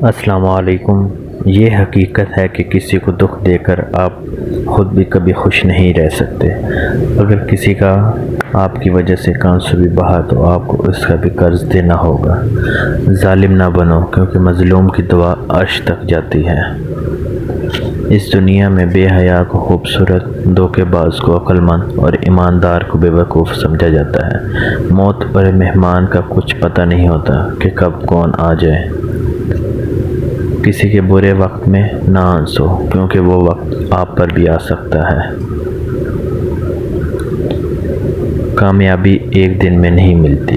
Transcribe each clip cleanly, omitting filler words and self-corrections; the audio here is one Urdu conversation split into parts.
السلام علیکم۔ یہ حقیقت ہے کہ کسی کو دکھ دے کر آپ خود بھی کبھی خوش نہیں رہ سکتے۔ اگر کسی کا آپ کی وجہ سے آنسو بھی بہا تو آپ کو اس کا بھی قرض دینا ہوگا۔ ظالم نہ بنو، کیونکہ مظلوم کی دعا عرش تک جاتی ہے۔ اس دنیا میں بے حیا کو خوبصورت، دھوکے باز کو عقل مند اور ایماندار کو بے وقوف سمجھا جاتا ہے۔ موت اور مہمان کا کچھ پتہ نہیں ہوتا کہ کب کون آ جائے۔ کسی کے برے وقت میں نہ ہنسو، کیونکہ وہ وقت آپ پر بھی آ سکتا ہے۔ کامیابی ایک دن میں نہیں ملتی،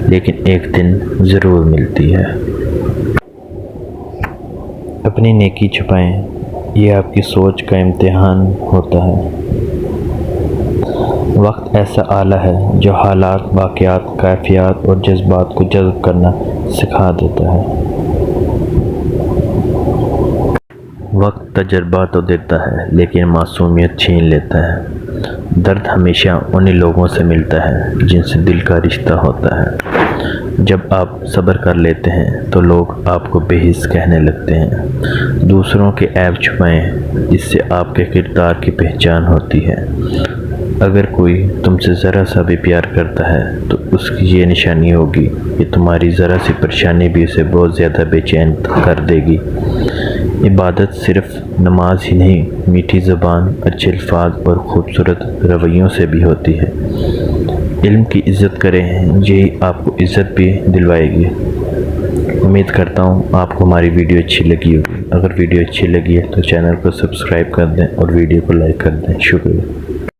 لیکن ایک دن ضرور ملتی ہے۔ اپنی نیکی چھپائیں، یہ آپ کی سوچ کا امتحان ہوتا ہے۔ وقت ایسا آلہ ہے جو حالات، واقعات، کیفیات اور جذبات کو جذب کرنا سکھا دیتا ہے۔ وقت تجربہ تو دیتا ہے، لیکن معصومیت چھین لیتا ہے۔ درد ہمیشہ انہی لوگوں سے ملتا ہے جن سے دل کا رشتہ ہوتا ہے۔ جب آپ صبر کر لیتے ہیں تو لوگ آپ کو بے حس کہنے لگتے ہیں۔ دوسروں کے عیب چھپائیں، اس سے آپ کے کردار کی پہچان ہوتی ہے۔ اگر کوئی تم سے ذرا سا بھی پیار کرتا ہے تو اس کی یہ نشانی ہوگی کہ تمہاری ذرا سی پریشانی بھی اسے بہت زیادہ بے چین کر دے گی۔ عبادت صرف نماز ہی نہیں، میٹھی زبان، اچھے الفاظ اور خوبصورت رویوں سے بھی ہوتی ہے۔ علم کی عزت کریں، یہی آپ کو عزت بھی دلوائے گی۔ امید کرتا ہوں آپ کو ہماری ویڈیو اچھی لگی ہوگی۔ اگر ویڈیو اچھی لگی ہے تو چینل کو سبسکرائب کر دیں اور ویڈیو کو لائک کر دیں۔ شکریہ۔